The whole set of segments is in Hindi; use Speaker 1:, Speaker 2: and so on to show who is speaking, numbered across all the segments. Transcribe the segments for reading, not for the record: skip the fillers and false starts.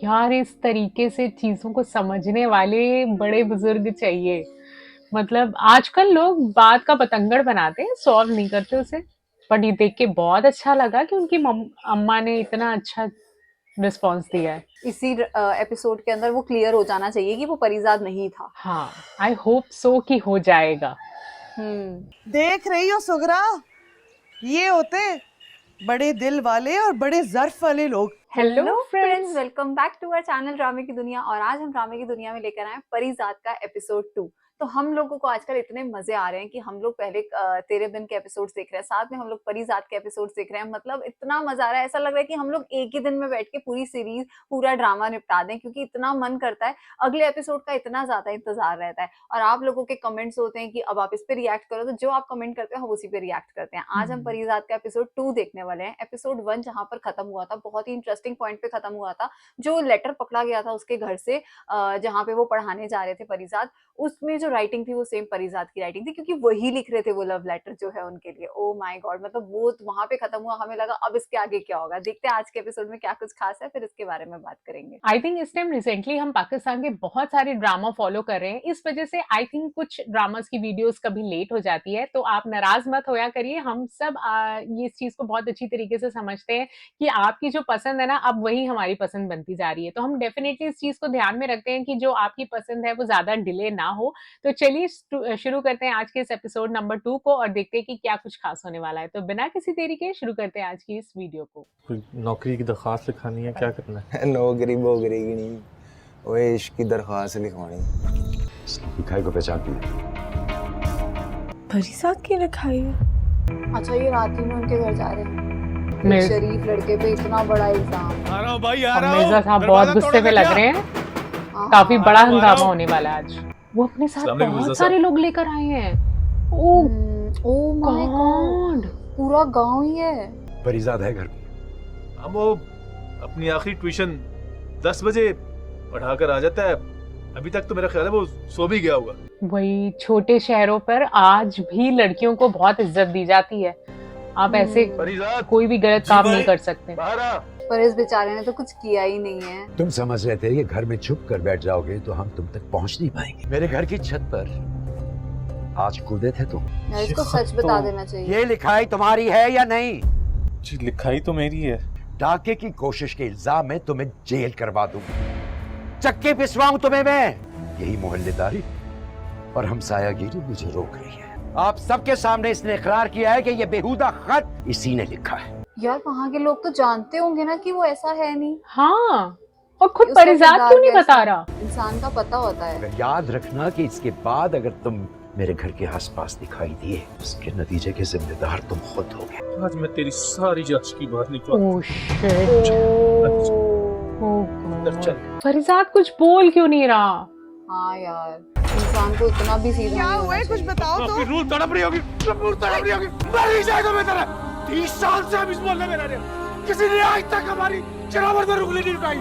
Speaker 1: यार इस तरीके से चीजों को समझने वाले बड़े बुजुर्ग चाहिए। मतलब आजकल लोग बात का बतंगड़ बनाते हैं, सॉल्व नहीं करते उसे। बट ये देख के बहुत अच्छा लगा कि उनकी अम्मा ने इतना अच्छा रिस्पॉन्स दिया है।
Speaker 2: इसी एपिसोड के अंदर वो क्लियर हो जाना चाहिए कि वो परिजाद नहीं था।
Speaker 1: हाँ, आई होप सो कि हो जाएगा।
Speaker 3: देख रही हो सुगरा, ये होते बड़े दिल वाले और बड़े ज़र्फ वाले लोग।
Speaker 2: Hello friends,
Speaker 1: friends,
Speaker 2: welcome back to our channel ड्रामे की दुनिया। और आज हम ड्रामे की दुनिया में लेकर आए परिजात का एपिसोड 2। तो हम लोगों को आजकल इतने मजे आ रहे हैं कि हम लोग पहले तेरे बिन के एपिसोड्स देख रहे हैं, साथ में हम लोग परिजात के एपिसोड्स देख रहे हैं। मतलब इतना मजा आ रहा है, ऐसा लग रहा है कि हम लोग एक ही दिन में बैठ के पूरी सीरीज, पूरा ड्रामा निपटा दें, क्योंकि इतना मन करता है। अगले एपिसोड का इतना ज्यादा इंतजार रहता है। और आप लोगों के कमेंट्स होते हैं कि अब आप इस पे रिएक्ट करो, तो जो आप कमेंट करते हैं हम उसी पे रिएक्ट करते हैं। आज हम परिजात का एपिसोड 2 देखने वाले हैं। एपिसोड 1 जहां पर खत्म हुआ था, बहुत ही इंटरेस्टिंग पॉइंट पे खत्म हुआ था। जो लेटर पकड़ा गया था उसके घर से, जहां पे वो पढ़ाने जा रहे थे परिजात, उसमें जो राइटिंग थी वो सेम परिजात की राइटिंग थी, क्योंकि वही लिख रहे थे वो लव लेटर जो है उनके लिए। ओ माय गॉड, मतलब वो वहां पे खत्म हुआ, हमें लगा अब इसके आगे क्या होगा। देखते हैं आज के एपिसोड में क्या कुछ खास है, फिर इसके बारे में बात करेंगे।
Speaker 1: आई थिंक इस टाइम रिसेंटली हम पाकिस्तान के बहुत सारे ड्रामा फॉलो कर रहे हैं, इस वजह से आई थिंक कुछ ड्रामास की वीडियोस कभी लेट हो जाती है, तो आप नाराज मत होया करिए। हम सब ये इस चीज को बहुत अच्छी तरीके से समझते हैं कि आपकी जो पसंद है ना, अब वही हमारी पसंद बनती जा रही है। तो हम डेफिनेटली इस चीज को ध्यान में रखते हैं कि जो आपकी पसंद है वो ज्यादा डिले ना हो। तो चलिए शुरू करते हैं आज के इस एपिसोड नंबर 2 को और देखते हैं कि क्या कुछ खास होने वाला है। तो बिना किसी देरी के शुरू करते हैं आज की इस वीडियो को।
Speaker 4: कोई नौकरी की दरख्वास्त लिखानी है, क्या करना है?
Speaker 5: नौकरी बोकरी की नहीं, ओए इश्क की दरख्वास्त लिखवानी।
Speaker 6: लिखाई को पहचानती है?
Speaker 3: परिजात की लिखाई है।
Speaker 2: अच्छा, ये रात ही में उनके घर जा रहे हैं।
Speaker 1: मैं-
Speaker 2: एक शरीफ लड़के पे इतना बड़ा इल्जाम।
Speaker 4: आ रहा हूँ भाई, आ
Speaker 1: और
Speaker 4: रहा हूँ।
Speaker 1: मिर्जा साहब बहुत
Speaker 4: दरवाजा
Speaker 1: गुस्से में
Speaker 4: तोड़ेगा
Speaker 1: लग
Speaker 4: क्या?
Speaker 1: रहे हैं।
Speaker 2: हाँ,
Speaker 1: काफी
Speaker 2: हाँ।
Speaker 1: बड़ा
Speaker 4: आ रहा
Speaker 1: हंगामा
Speaker 4: हूँ।
Speaker 1: होने वाला है आज। वो अपने साथ
Speaker 4: अस्सलाम वालेकुम
Speaker 1: बहुत
Speaker 4: मिर्जा
Speaker 1: सारे
Speaker 4: साहब।
Speaker 1: लोग लेकर आए हैं। ओ
Speaker 2: ओ माय गॉड,
Speaker 1: गॉड,
Speaker 2: पूरा गांव ही है।
Speaker 6: परिजात है घर में?
Speaker 4: हम वो अपनी आखिरी ट्यूशन 10 बजे पढ़ाकर आ जाता है। अभी तक तो मेरा ख्याल है वो सो भी गया होगा।
Speaker 1: वही छोटे शहरों पर आज भी लड़कियों को बहुत इज्जत दी जाती है। आप ऐसे
Speaker 4: परिजात,
Speaker 1: कोई भी गलत
Speaker 4: जी
Speaker 1: काम
Speaker 4: भाई।
Speaker 1: नहीं कर सकते।
Speaker 4: बाहर आ।
Speaker 2: पर इस बेचारे ने तो कुछ किया ही नहीं है।
Speaker 6: तुम समझ रहे थे कि घर में छुप कर बैठ जाओगे तो हम तुम तक पहुंच नहीं पाएंगे। मेरे घर की छत पर आज कूदे थे तुम।
Speaker 2: यार, इसको सच बता देना चाहिए।
Speaker 6: ये लिखाई तुम्हारी है या नहीं?
Speaker 4: जी, लिखाई तो मेरी है।
Speaker 6: डाके की कोशिश के इल्जाम में तुम्हें जेल करवा दूं, चक्के पिसवाऊं तुम्हें मैं। यही मोहल्लेदारी और हमसायागिरी मुझे रोक रही है। आप सबके सामने इसने इकरार किया है कि ये बेहुदा खत इसी ने लिखा है।
Speaker 2: यार, वहाँ के लोग तो जानते होंगे ना कि वो ऐसा है नहीं।
Speaker 1: हाँ, और खुद
Speaker 2: उसका
Speaker 1: परिजात
Speaker 2: किरदार
Speaker 1: क्यों नहीं
Speaker 2: कैसा
Speaker 1: बता
Speaker 2: है?
Speaker 1: रहा?
Speaker 2: इंसान का पता होता है।
Speaker 6: मगर याद रखना कि इसके बाद अगर तुम मेरे घर के आसपास दिखाई दिए, उसके नतीजे के जिम्मेदार तुम खुद होगे।
Speaker 4: आज मैं तेरी सारी जांच की बाहर निकला।
Speaker 1: ओह शिट,
Speaker 4: अंदर चल।
Speaker 1: परिजात कुछ बोल क्यों नहीं रहा?
Speaker 2: हाँ यार, इंसान को इतना भी सीधा
Speaker 3: क्या
Speaker 2: नहीं
Speaker 3: हुआ
Speaker 2: होना
Speaker 3: है, कुछ
Speaker 2: चाहिए।
Speaker 3: बताओ तो।
Speaker 4: रूल तड़प रही होगी, रूल तड़प रही होगी। मर ही जाएगा मैं तेरा। 30 साल से हम इस मोहल्ले में रह रहे हैं, किसी ने आज तक हमारी शराबत में उंगली नहीं उठाई।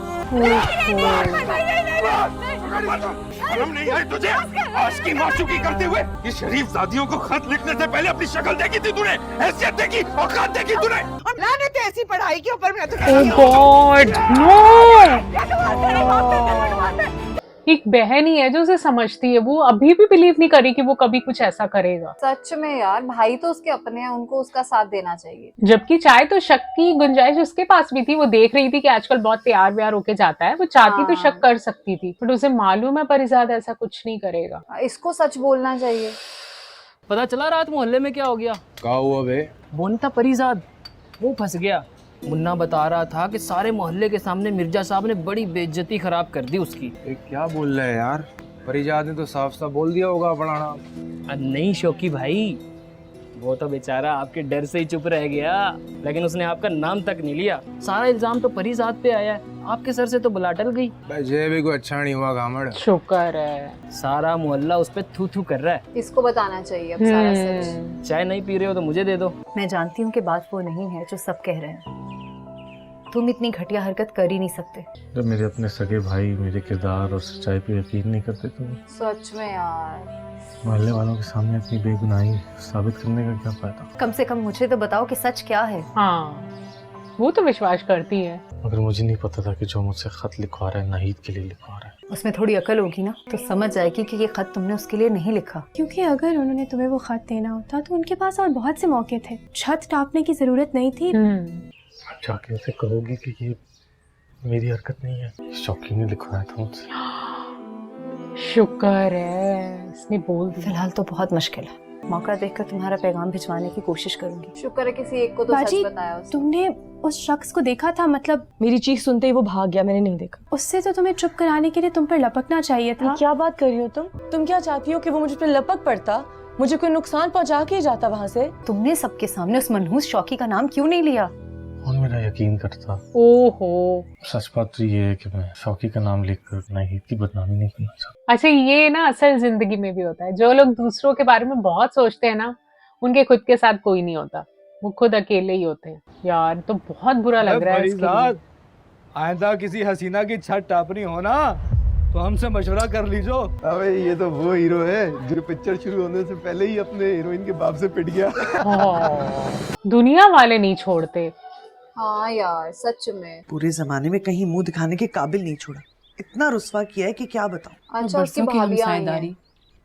Speaker 4: शर्म नहीं आई तुझे? आज की माशूकी करते हुए ये शरीफ दादियों को खत लिखने से पहले अपनी शक्ल देखी थी तूने? हैसियत देखी, औकात देखी तूने?
Speaker 3: और लानत है ऐसी पढ़ाई के ऊपर। मैं तो
Speaker 1: ओह गॉड, नो! एक बहन ही है जो उसे समझती है, वो अभी भी बिलीव नहीं करी कि वो कभी कुछ ऐसा करेगा।
Speaker 2: सच में यार, भाई तो उसके अपने हैं, उनको उसका साथ देना चाहिए।
Speaker 1: जबकि चाहे तो शक की गुंजाइश उसके पास भी थी। वो देख रही थी कि आजकल बहुत तैयार व्यार होके जाता है, वो चाहती तो
Speaker 2: हाँ।
Speaker 1: शक कर सकती थी, बट उसे मालूम है परिजात ऐसा कुछ नहीं करेगा।
Speaker 2: इसको सच बोलना चाहिए।
Speaker 7: पता चला रात मोहल्ले में क्या हो गया?
Speaker 5: क्या हुआ बे?
Speaker 7: वो नहीं था परिजाद, वो फंस गया। मुन्ना बता रहा था कि सारे मोहल्ले के सामने मिर्जा साहब ने बड़ी बेइज्जती खराब कर दी उसकी।
Speaker 5: क्या बोल रहा है यार? परिजात ने तो साफ साफ बोल दिया होगा अपना नाम।
Speaker 7: नहीं शौकी भाई, वो तो बेचारा आपके डर से ही चुप रह गया, लेकिन उसने आपका नाम तक नहीं लिया। सारा इल्जाम तो परिजात पे आया है, आपके सर से तो बला टल गई।
Speaker 5: जे भी कोई अच्छा नहीं हुआ गामड़।
Speaker 1: शुक्र है।
Speaker 7: सारा मोहल्ला उस पे थू थू कर रहा है।
Speaker 2: इसको बताना चाहिए अब सारा सच।
Speaker 7: चाय नहीं पी रहे हो तो मुझे दे दो।
Speaker 8: मैं जानती हूँ कि बात वो नहीं है जो सब कह रहे हैं। तुम इतनी घटिया हरकत कर ही नहीं सकते।
Speaker 4: जब मेरे अपने सगे भाई मेरे किरदार और सच्चाई पे यकीन नहीं करते तो
Speaker 2: सच में यार,
Speaker 4: मोहल्ले वालों के सामने अपनी बेगुनाही साबित करने का क्या फायदा?
Speaker 8: कम से कम मुझे तो बताओ कि सच क्या है।
Speaker 1: हाँ, वो तो विश्वास करती है।
Speaker 9: मगर मुझे नहीं पता था कि जो मुझसे खत लिखवा रहा है नाहिद के लिए लिखवा रहा है।
Speaker 8: उसमें थोड़ी अकल होगी ना तो समझ जाएगी कि ये खत तुमने उसके लिए नहीं लिखा।
Speaker 10: क्योंकि अगर उन्होंने तुम्हें वो खत देना होता तो उनके पास और बहुत से मौके थे, छत टापने की जरूरत नहीं थी।
Speaker 9: जाके उसे कहोगी कि ये मेरी हरकत नहीं है, शौकी ने लिखवाया था मुझसे।
Speaker 1: शुक्र है इसने बोल दिया।
Speaker 8: फिलहाल तो बहुत मुश्किल है, मौका देखकर तुम्हारा पैगाम भिजवाने की कोशिश करूंगी।
Speaker 2: शुक्र है किसी एक को तो सच
Speaker 10: बाजी,
Speaker 2: बताया उसने।
Speaker 10: तुमने उस शख्स को देखा था? मतलब
Speaker 11: मेरी चीख सुनते ही वो भाग गया, मैंने नहीं देखा।
Speaker 10: उससे तो तुम्हें चुप कराने के लिए तुम पर लपकना चाहिए था।
Speaker 11: क्या बात कर रही हो तुम क्या चाहती हो कि वो मुझ पर लपक पड़ता, मुझे कोई नुकसान पहुंचा के ही जाता वहाँ से?
Speaker 8: तुमने सबके सामने उस मनहूस शौकी का नाम क्यों नहीं लिया?
Speaker 9: कौन मेरा यकीन करता?
Speaker 1: ओहो,
Speaker 9: सच बात तो ये है कि मैं शौकी का नाम लिखकर नाहिद की बदनामी नहीं करना चाहता।
Speaker 1: अच्छा ये ना असल जिंदगी में भी होता है। जो लोग दूसरों के बारे में बहुत सोचते हैं ना, उनके खुद के साथ कोई नहीं होता, वो खुद अकेले ही होते हैं। यार तो बहुत बुरा लग रहा है इसके लिए।
Speaker 5: आइंदा किसी हसीना की छत टापनी हो ना तो हमसे मशवरा कर लीजो।
Speaker 12: अबे ये तो वो हीरो है जो पिक्चर शुरू होने से पहले ही अपने हीरोइन के बाप से पिट गया।
Speaker 1: दुनिया वाले नहीं छोड़ते।
Speaker 2: हाँ यार सच में
Speaker 3: पूरे जमाने में कहीं मुंह दिखाने के काबिल नहीं छोड़ा, इतना रुस्वा किया है कि क्या बताऊं।
Speaker 2: अच्छा उसकी भाभी आई है,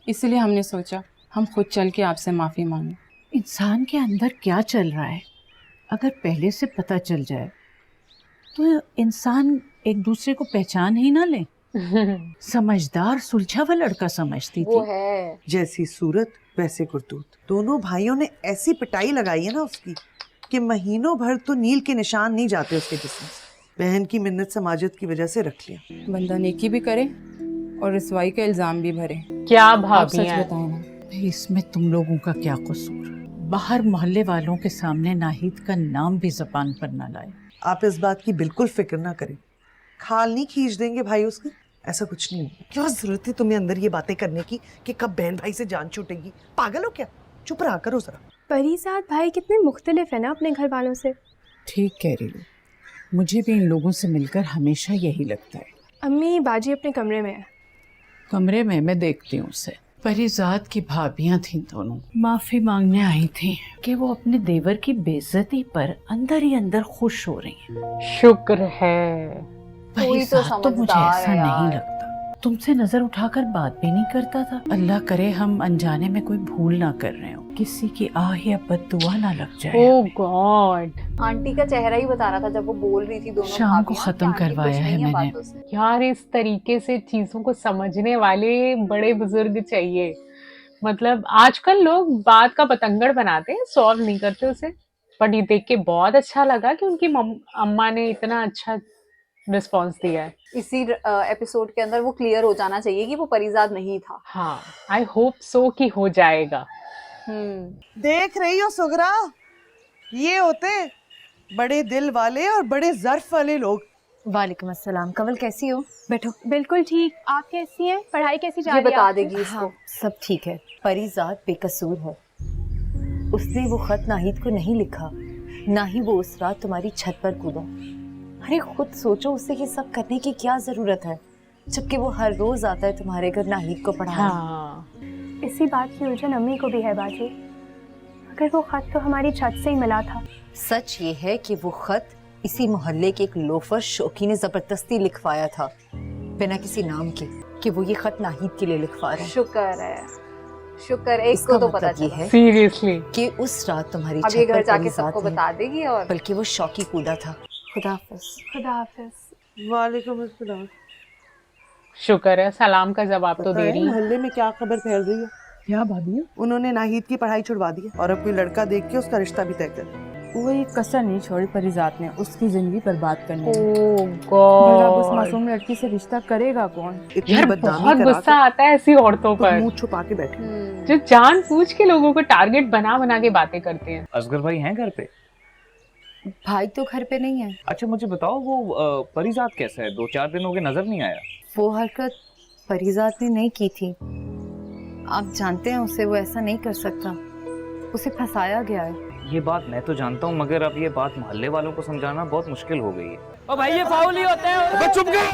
Speaker 13: इसलिए हमने सोचा हम खुद चल के आपसे माफी मांगे।
Speaker 14: इंसान के अंदर क्या चल रहा है अगर पहले से पता चल जाए तो इंसान एक दूसरे को पहचान ही ना ले। समझदार सुलझा हुआ लड़का समझती
Speaker 2: वो
Speaker 14: थी।
Speaker 2: है।
Speaker 3: जैसी सूरत वैसे करतूत। दोनों भाइयों ने ऐसी पिटाई लगाई है ना उसकी कि महीनों भर तो नील के निशान नहीं जाते उसके जिस्म से। बहन की मिन्नत समाजत की वजह से रख लिया।
Speaker 13: बंदा नेकी भी करे और रसवाई का इल्जाम भी भरे।
Speaker 1: क्या
Speaker 13: आप
Speaker 1: भाभी
Speaker 13: सच
Speaker 1: हैं?
Speaker 13: बताएं ना।
Speaker 14: इसमें तुम लोगों का क्या कसूर? बाहर मोहल्ले वालों के सामने नाहिद का नाम भी जबान पर न लाए।
Speaker 3: आप इस बात की बिल्कुल फिक्र ना करें, खाल नहीं खींच देंगे भाई उसकी, ऐसा कुछ नहीं। क्या जरूरत है तुम्हें अंदर ये बातें करने की कि कब बहन भाई से जान छूटेगी? पागल हो क्या? चुप रहा करो जरा।
Speaker 10: परिजात भाई कितने मुख्तलिफ है ना अपने घर वालों से।
Speaker 14: ठीक कह रही हो, मुझे भी इन लोगों से मिलकर हमेशा यही लगता है।
Speaker 10: अम्मी बाजी अपने कमरे में है।
Speaker 14: कमरे में मैं देखती हूँ उसे। परिजात की भाभियां थीं दोनों, माफी मांगने आई थी कि वो अपने देवर की बेइज्जती पर अंदर ही अंदर खुश हो रही हैं।
Speaker 1: शुक्र है।
Speaker 2: कोई तो
Speaker 14: परिजात तो मुझे
Speaker 2: समझदार
Speaker 14: ऐसा
Speaker 2: है
Speaker 14: नहीं
Speaker 2: यार।
Speaker 14: लगता, तुमसे नजर उठाकर बात भी नहीं करता था। अल्लाह करे हम अनजाने में कोई भूल ना कर रहे हो, किसी की आह या बददुआ ना लग जाए।
Speaker 1: ओह गॉड।
Speaker 2: आंटी का चेहरा ही बता रहा था जब वो बोल रही थी दोनों
Speaker 14: शाम को
Speaker 2: भाभियां
Speaker 14: खत्म
Speaker 2: कि आंटी
Speaker 14: करवाया
Speaker 2: खुश
Speaker 14: है
Speaker 2: नहीं
Speaker 14: मैंने।
Speaker 2: बातों से।
Speaker 1: यार इस तरीके से चीजों को समझने वाले बड़े बुजुर्ग चाहिए। मतलब आजकल लोग बात का पतंगड़ बनाते हैं, सॉल्व नहीं करते उसे। बट ये देख के बहुत अच्छा लगा कि उनकी अम्मा ने इतना अच्छा रिस्पॉन्स दिया है।
Speaker 2: इसी एपिसोड के अंदर वो क्लियर हो जाना चाहिए कि वो परिजात नहीं था।
Speaker 1: हाँ आई होप सो कि हो जाएगा।
Speaker 3: देख रही हो सुगरा, ये होते बड़े दिल वाले और बड़े ज़र्फ वाले लोग।
Speaker 8: वालेकुम अस्सलाम। कवल कैसी हो? बैठो।
Speaker 10: बिल्कुल ठीक, आप कैसी हैं? पढ़ाई कैसी जा
Speaker 2: ये
Speaker 10: रही है?
Speaker 2: बता देगी इसको।
Speaker 8: हाँ, सब ठीक है। परिजात बेकसूर है, उसने वो खत नाहिद को नहीं लिखा, ना ही वो उस रात तुम्हारी छत पर कूदा। अरे खुद सोचो उसे ये सब करने की क्या जरूरत है, जबकि वो हर रोज आता है तुम्हारे घर नाहिद को पढ़ाने।
Speaker 1: हाँ।
Speaker 10: इसी बात की उलझन अम्मी को भी है बाजी। अगर वो खत तो हमारी छत से ही मिला था।
Speaker 8: सच ये है कि वो खत इसी मोहल्ले के एक लोफर शौकी ने जबरदस्ती लिखवाया था, बिना किसी नाम के, कि वो ये खत नाहिद के लिए लिखवा रहे हैं।
Speaker 2: शुक्र है, शुक्र एक को तो पता चला
Speaker 8: है
Speaker 1: सीरियसली
Speaker 8: कि उस रात तुम्हारी
Speaker 2: अब
Speaker 8: छत
Speaker 2: ये
Speaker 8: पर
Speaker 2: घर जाके
Speaker 8: परिजात
Speaker 2: सबको
Speaker 8: नहीं,
Speaker 2: बता देगी। और
Speaker 8: बल्कि वो शौकी कूदा था। खुदा हाफिज।
Speaker 10: खुदा हाफिज।
Speaker 3: वालेकुम अस्सलाम।
Speaker 1: शुक्र है, सलाम का जवाब तो दे रही है।
Speaker 3: मोहल्ले में क्या खबर फैल रही है?
Speaker 11: क्या भाभी?
Speaker 3: उन्होंने नाहिद की पढ़ाई छुड़वा दी है और अब कोई लड़का देख के उसका रिश्ता भी तय कर दिया।
Speaker 13: वो एक कसर नहीं छोड़ी परिजात ने उसकी जिंदगी बर्बाद करने में।
Speaker 1: ओह
Speaker 13: भला उस
Speaker 1: गॉड।
Speaker 13: मासूम लड़की से रिश्ता करेगा कौन?
Speaker 3: इतनी
Speaker 1: यार
Speaker 3: बदनामी
Speaker 1: बहुत
Speaker 3: करा
Speaker 1: गुस्सा आता है ऐसी औरतों
Speaker 3: तो
Speaker 1: पर
Speaker 3: मुंह छुपा के बैठे।
Speaker 1: जो जानबूझ के लोगों को टारगेट बना बना के बातें करते हैं।
Speaker 7: असगर भाई हैं घर पे?
Speaker 8: भाई तो घर पे नहीं है।
Speaker 7: अच्छा मुझे बताओ वो परिजात कैसा है? 2-4 दिन हो गए नजर नहीं आया।
Speaker 8: वो हरकत परिजात ने नहीं की थी, आप जानते हैं उसे, वो ऐसा नहीं कर सकता, उसे फंसाया गया है।
Speaker 7: ये बात मैं तो जानता हूँ, मगर अब ये बात मोहल्ले वालों को समझाना बहुत मुश्किल हो गई है। ओ भाई ये फाउल ही होता है।
Speaker 4: चुप कर।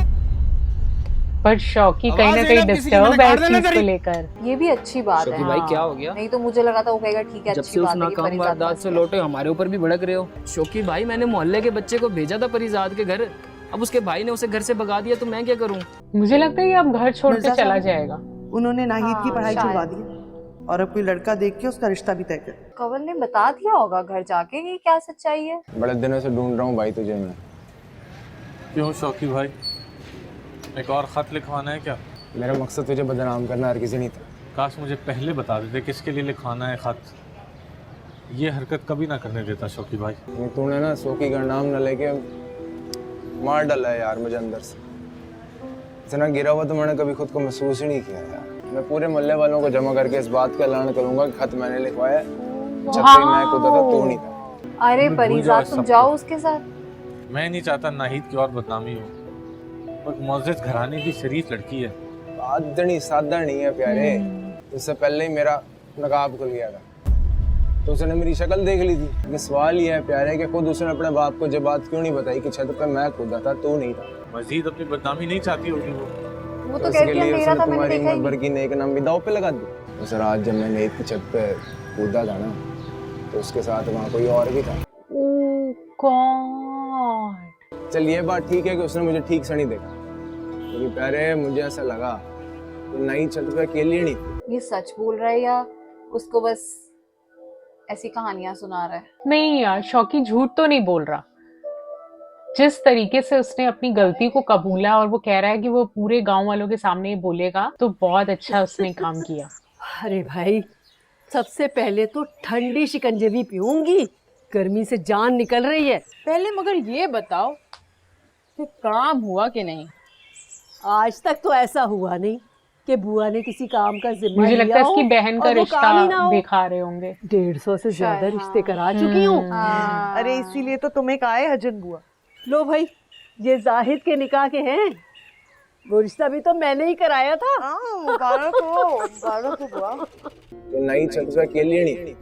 Speaker 1: पर शौकी कहीं ना कहीं डिस्टर्ब है इस चीज को लेकर।
Speaker 2: ये भी अच्छी बात है।
Speaker 7: शौकी भाई क्या हो गया?
Speaker 2: नहीं तो मुझे लगा था वो कहेगा ठीक है
Speaker 7: जब
Speaker 2: अच्छी
Speaker 7: से उस
Speaker 2: बात है कि
Speaker 7: नाकाम
Speaker 2: परिजात
Speaker 7: वारदात
Speaker 2: फंस
Speaker 7: से
Speaker 2: गया।
Speaker 7: लौटे हमारे ऊपर भी भड़क रहे हो। शौकी भाई मैंने मोहल्ले के बच्चे को भेजा था परिजात के घर, अब उसके भाई ने उसे घर से भगा दिया तो मैं क्या करूं?
Speaker 1: मुझे लगता है ये अब घर छोड़ के
Speaker 3: मिर्जा
Speaker 1: चला
Speaker 3: साहब,
Speaker 1: जाएगा।
Speaker 3: उन्होंने नाहिद की
Speaker 2: हाँ,
Speaker 3: पढ़ाई
Speaker 2: शायद।
Speaker 3: छुड़वा दी और अब कोई लड़का देख के उसका रिश्ता भी तय कर।
Speaker 2: कंवल ने बता दिया होगा घर जाके कि क्या सच्चाई है।
Speaker 12: बड़े दिनों से ढूंढ रहा हूँ भाई तुझे मैं।
Speaker 9: क्यों शौकी भाई, एक और खत लिखवाना है क्या?
Speaker 12: मेरा मकसद तुझे बदनाम करना हर किसी नहीं था।
Speaker 9: काश मुझे पहले बता देते किसके लिए लिखवाना है खत। ये हरकत कभी ना करने देता शौकी भाई।
Speaker 12: तूने ना सोकी का नाम न लेके मार डाला है यार मुझे अंदर से। इतना गिरा हुआ तो मैंने कभी खुद को महसूस ही नहीं किया यार। मैं पूरे मोहल्ले वालों को जमा करके इस बात का ऐलान करूंगा कि खत मैंने लिखवाया, जब तक मैं खुद था तू नहीं था।
Speaker 2: अरे
Speaker 9: भूल
Speaker 2: परिजात
Speaker 9: जाओ
Speaker 2: तुम
Speaker 9: सब
Speaker 2: जाओ
Speaker 9: कुछ।
Speaker 2: उसके साथ।
Speaker 9: मैं नहीं चाहता नाहिद की और बदनामी हो, पर मुअज़्ज़ज़ घराने की शरीफ लड़की है।
Speaker 12: आदनी सादा नहीं है प्यारे। इससे पहले ही मेरा नकाब खुल गया था तो उसने मेरी शक्ल देख ली थी। लेकिन सवाल ये है प्यारे कि खुद उसने अपने बाप को ये बात क्यों नहीं बताई कि छत पे मैं खुदा था तू नहीं था।
Speaker 9: मजीद अपनी बदनामी नहीं चाहती होगी
Speaker 2: वो तो
Speaker 12: इसके
Speaker 2: कहती है
Speaker 12: लिए
Speaker 2: मेरा
Speaker 12: उसने
Speaker 2: था मैंने
Speaker 12: तुम्हारी
Speaker 2: देखा ही
Speaker 12: उम्र भर की नेक नाम भी दाव पे लगा दी। उस रात जब मैं नेक की छत पे कूदा था ना तो उसके साथ वहाँ कोई और भी था। चल ये बात ठीक है कि उसने मुझे ठीक से नहीं देखा, क्योंकि पहले मुझे ऐसा लगा कि नई छत पे अकेली नहीं थी।
Speaker 2: ये सच बोल रहा है या उसको बस ऐसी कहानियां सुना रहा है?
Speaker 1: नहीं यार, शौकी झूठ तो नहीं बोल रहा। जिस तरीके से उसने अपनी गलती को कबूला और वो कह रहा है कि वो पूरे गांव वालों के सामने ही बोलेगा, तो बहुत अच्छा उसने काम किया।
Speaker 15: अरे भाई, सबसे पहले तो ठंडी शिकंजवी पीऊंगी, गर्मी से जान निकल रही है।
Speaker 13: पहले मगर ये बताओ कि काम हुआ कि नहीं?
Speaker 15: आज तक तो ऐसा हुआ नहीं कि बुआ ने किसी काम का जिम्मा
Speaker 1: मुझे
Speaker 15: लिया
Speaker 1: लगता है
Speaker 15: हो
Speaker 1: इसकी बहन का
Speaker 15: और वो काम ही ना
Speaker 1: रिश्ता
Speaker 15: हो।
Speaker 1: दिखा रहे होंगे।
Speaker 15: 150 से ज्यादा
Speaker 2: शायद,
Speaker 15: रिश्ते
Speaker 2: हाँ।
Speaker 15: करा चुकी हूँ।
Speaker 3: अरे इसीलिए तो तुम्हें कहा है हजन बुआ।
Speaker 15: लो भाई, ये जाहिद के निकाह के हैं, वो रिश्ता भी तो मैंने ही कराया था।
Speaker 3: मुबारक हो बुआ।
Speaker 12: तो नई छत पे अकेली नहीं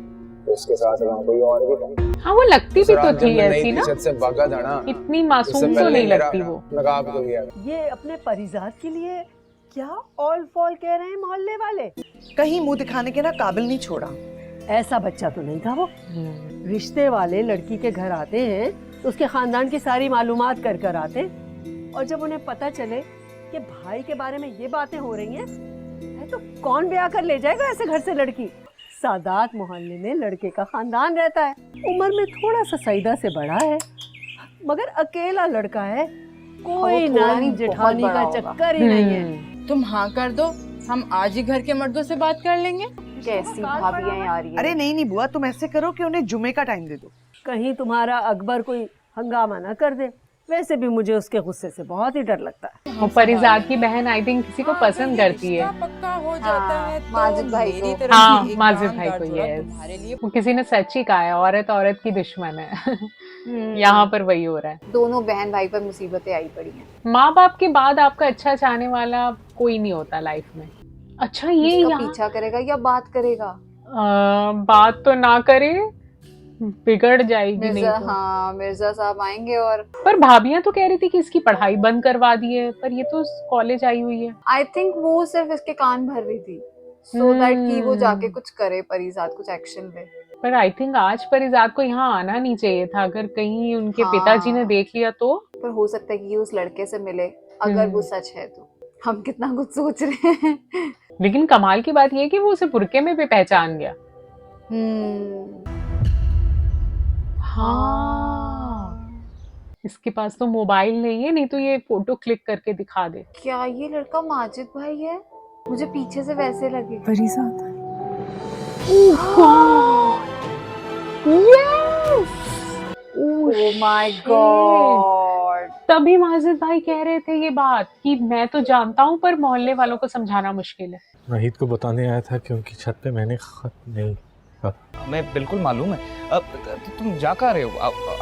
Speaker 12: तो उसके साथ वहाँ कोई और भी था।
Speaker 1: हाँ, वो लगती भी
Speaker 12: उस
Speaker 1: तो
Speaker 12: रात जब
Speaker 1: थी
Speaker 12: मैं
Speaker 1: ऐसी
Speaker 12: नई
Speaker 1: ना,
Speaker 12: छत से भागा था ना,
Speaker 1: इतनी
Speaker 12: उससे
Speaker 1: मासूम तो
Speaker 12: पहले
Speaker 1: नहीं
Speaker 12: मेरा
Speaker 1: लगती वो।
Speaker 12: नकाब खुल गया।
Speaker 15: ये अपने परिजात के लिए क्या ऑल फॉल कह रहे हैं मोहल्ले वाले?
Speaker 3: कहीं मुंह दिखाने के ना काबिल नहीं छोड़ा।
Speaker 15: ऐसा बच्चा तो नहीं था वो। रिश्ते वाले लड़की के घर आते हैं तो उसके खानदान की सारी मालूमात कर कर आते, और जब उन्हें पता चले कि भाई के बारे में ये बातें हो रही हैं, तो कौन ब्याह कर ले जाएगा ऐसे घर से लड़की? सादात मोहल्ले में लड़के का खानदान रहता है, उम्र में थोड़ा सा सईदा से बड़ा है, मगर अकेला लड़का है, कोई नानी जेठानी का चक्कर ही नहीं है।
Speaker 13: तुम हाँ कर दो, हम आज ही घर के मर्दों से बात कर लेंगे।
Speaker 2: कैसी भाभियां यार ये।
Speaker 3: अरे नहीं बुआ, तुम ऐसे करो कि उन्हें जुमे का टाइम दे दो।
Speaker 15: कहीं तुम्हारा अकबर कोई हंगामा ना कर दे। वैसे भी मुझे उसके गुस्से से बहुत ही डर लगता है।
Speaker 1: वो परिजात की बहन आई थिंक किसी को पसंद करती है।
Speaker 13: पक्का हो जाता है तो
Speaker 2: माजिद भाई
Speaker 13: मेरी
Speaker 2: को।
Speaker 13: तरफ
Speaker 1: हाँ,
Speaker 13: से एक
Speaker 1: माजिद
Speaker 13: काम
Speaker 1: भाई
Speaker 13: कर
Speaker 1: को,
Speaker 13: दो ना
Speaker 1: yes।
Speaker 13: तुम्हारे लिए।
Speaker 1: वो किसी ने सच ही कहा है, औरत औरत की दुश्मन है। यहाँ पर वही हो रहा है।
Speaker 2: दोनों बहन भाई पर मुसीबतें आई पड़ी हैं।
Speaker 1: माँ बाप के बाद आपका अच्छा चाहने वाला कोई नहीं होता लाइफ में। अच्छा, ये
Speaker 2: इसका
Speaker 1: यहाँ
Speaker 2: पीछा करेगा या बात करेगा?
Speaker 1: बात तो ना करे, बिगड़ जाएगी नहीं
Speaker 2: मिर्जा,
Speaker 1: तो।
Speaker 2: हाँ मिर्जा साहब आएंगे। और
Speaker 1: पर भाभियां तो कह रही थी कि इसकी पढ़ाई बंद करवा दी है, पर ये तो कॉलेज आई हुई है।
Speaker 2: आई थिंक वो सिर्फ इसके कान भर रही थी, सो दैट कि वो जाके कुछ करे, परिजात कुछ एक्शन ले।
Speaker 1: पर आई थिंक आज परिजात को यहाँ आना नहीं चाहिए था, अगर कहीं उनके
Speaker 2: हाँ।
Speaker 1: पिताजी ने देख लिया तो।
Speaker 2: पर हो सकता है कि ये उस लड़के से मिले, अगर वो सच है तो। हम कितना कुछ सोच रहे हैं।
Speaker 1: लेकिन कमाल की बात ये है कि वो उसे बुरके में भी पहचान गया। हाँ, इसके पास तो मोबाइल नहीं है, नहीं तो ये फोटो क्लिक करके दिखा दे।
Speaker 2: क्या ये लड़का माजिद भाई है? मुझे पीछे से वैसे लगे।
Speaker 10: परिजात।
Speaker 2: Oh my god.
Speaker 1: तभी माजिद भाई कह रहे थे ये बात कि मैं तो जानता हूँ पर मोहल्ले वालों को समझाना मुश्किल है।
Speaker 9: नाहिद को बताने आया था कि उनकी छत पे मैंने खत नहीं।
Speaker 7: हमें बिल्कुल मालूम है। अब तुम जा कहाँ रहे हो?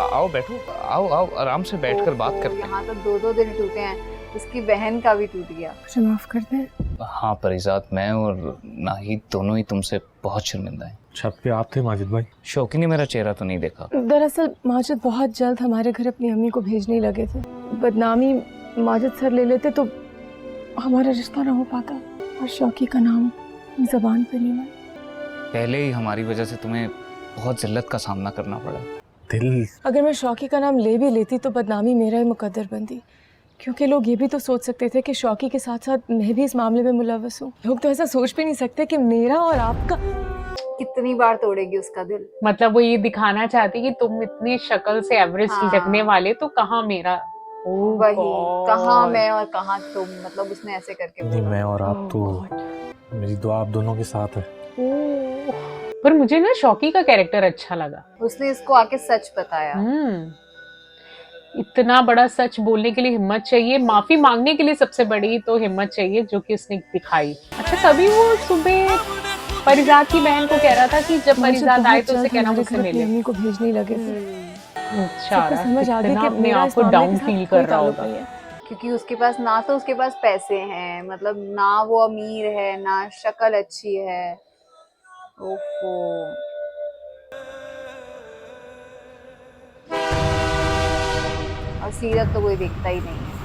Speaker 7: आओ बैठो, आओ आराम से बैठकर बात करते हैं।
Speaker 2: यहाँ तो 2-2 दिन टूटे हैं, उसकी बहन का भी टूट गया।
Speaker 10: मुझे माफ कर दे।
Speaker 7: हाँ परिजात, मैं और नाहिद दोनों ही तुमसे बहुत शर्मिंदा हैं।
Speaker 9: छत पे आप थे माजिद भाई?
Speaker 7: शौकी ने मेरा चेहरा तो नहीं देखा।
Speaker 10: दरअसल माजिद बहुत जल्द हमारे घर अपनी अम्मी को भेजने ही लगे थे। बदनामी माजिद सर ले लेते तो हमारा रिश्ता ना हो पाता और शौकी का नाम जबान पे नहीं है।
Speaker 16: पहले ही हमारी वजह से तुम्हें बहुत जिल्लत का सामना करना पड़ा।
Speaker 9: दिल,
Speaker 10: अगर मैं शौकी का नाम ले भी लेती तो बदनामी मेरा ही मुकद्दर बनती, क्योंकि लोग ये भी तो सोच सकते थे कि शौकी के साथ साथ मैं भी इस मामले में मुलव्वस हूँ। लोग तो ऐसा सोच भी नहीं सकते कि मेरा और आपका।
Speaker 2: कितनी बार तोड़ेगी उसका दिल।
Speaker 1: मतलब वो ये दिखाना चाहती कि तुम इतनी शक्ल से एवरेज
Speaker 2: हाँ।
Speaker 1: लगने वाले तो कहाँ मेरा। ओह
Speaker 2: वही,
Speaker 1: गॉड।
Speaker 2: कहाँ मैं और कहाँ तुम, मतलब उसने ऐसे करके
Speaker 9: नहीं
Speaker 2: बोला।
Speaker 9: मैं और आप तो, मेरी दुआ आप दोनों के साथ है।
Speaker 1: ओह, पर मुझे ना शौकी का कैरेक्टर अच्छा लगा।
Speaker 2: उसने इसको आके सच बताया।
Speaker 1: इतना बड़ा सच बोलने के लिए हिम्मत चाहिए, माफी मांगने के लिए सबसे बड़ी तो हिम्मत चाहिए, जो कि उसने दिखाई। अच्छा, तभी वो सुबह परिजात की बहन को कह रहा था कि जब परिजात आए तो उसे कहना मुझसे मिले।
Speaker 10: मम्मी को भेजने लगे थे।
Speaker 1: अच्छा,
Speaker 10: समझ आ गई
Speaker 1: कितना
Speaker 10: कि
Speaker 1: अपने
Speaker 10: मेरा
Speaker 1: आप
Speaker 10: इस
Speaker 1: को
Speaker 10: मामले के
Speaker 1: डाउन
Speaker 10: साथ
Speaker 1: फील
Speaker 10: कोई
Speaker 1: कर रहा
Speaker 10: ताल्लुक
Speaker 1: होगा।
Speaker 10: नहीं है।
Speaker 2: क्योंकि उसके पास ना तो उसके पास पैसे हैं, मतलब ना वो अमीर है, ना शक्ल अच्छी है। ओफो। और सीरत तो कोई देखता ही नहीं है।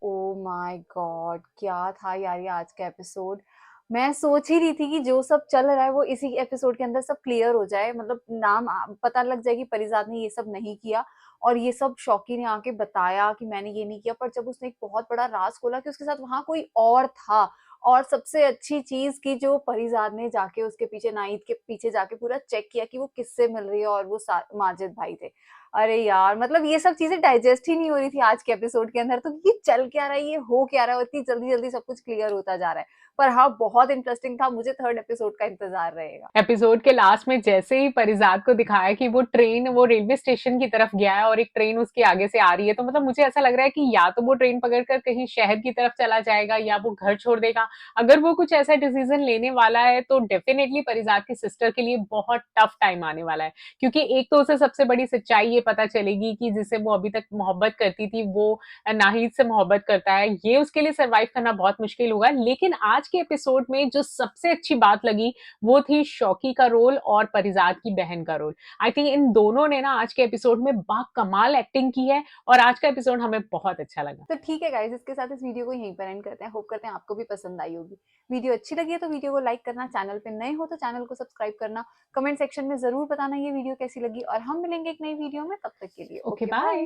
Speaker 2: ओ माय गॉड, क्या था यार ये आज का एपिसोड। मैं सोच ही रही थी कि जो सब चल रहा है वो इसी एपिसोड के अंदर सब क्लियर हो जाए, मतलब नाम पता लग जाए कि परिजात ने ये सब नहीं किया और ये सब शौकी ने आके बताया कि मैंने ये नहीं किया। पर जब उसने एक बहुत बड़ा राज खोला कि उसके साथ वहां कोई और था, और सबसे अच्छी चीज की जो परिजात ने जाके उसके पीछे, नाहिद के पीछे जाके पूरा चेक किया कि वो किससे मिल रही है और वो माजिद भाई थे। अरे यार, मतलब ये सब चीजें डाइजेस्ट ही नहीं हो रही थी आज के एपिसोड के अंदर। तो ये चल क्या रहा है, ये हो क्या रहा है, इतनी जल्दी जल्दी सब कुछ क्लियर होता जा रहा है। पर हाँ, बहुत इंटरेस्टिंग था। मुझे थर्ड एपिसोड का इंतजार रहेगा।
Speaker 1: एपिसोड के लास्ट में जैसे ही परिजात को दिखाया कि वो ट्रेन वो रेलवे स्टेशन की तरफ गया है और एक ट्रेन उसके आगे से आ रही है, तो मतलब मुझे ऐसा लग रहा है कि या तो वो ट्रेन पकड़कर कहीं शहर की तरफ चला जाएगा या वो घर छोड़ देगा। अगर वो कुछ ऐसा डिसीजन लेने वाला है तो डेफिनेटली परिजात की सिस्टर के लिए बहुत टफ टाइम आने वाला है, क्योंकि एक तो उसे सबसे बड़ी सच्चाई ये पता चलेगी कि जिसे वो अभी तक मोहब्बत करती थी वो नाहिद से मोहब्बत करता है। ये उसके लिए सर्वाइव करना बहुत मुश्किल होगा। लेकिन आज के एपिसोड में जो सबसे अच्छी बात लगी वो थी शौकी का रोल और परिजात की बहन का रोल। आई थिंक इन दोनों ने ना आज के एपिसोड में बाकमाल एक्टिंग की है और आज का एपिसोड हमें बहुत अच्छा लगा।
Speaker 2: तो ठीक है गाइस, इसके साथ इस वीडियो को यहीं पर एंड करते हैं। होप करते हैं आपको भी पसंद आई होगी। वीडियो अच्छी लगी है तो वीडियो को लाइक करना, चैनल पे नए हो तो चैनल को सब्सक्राइब करना, कमेंट सेक्शन में जरूर बताना ये वीडियो कैसी लगी, और हम मिलेंगे एक नई वीडियो में। तब तक के लिए
Speaker 1: ओके बाय।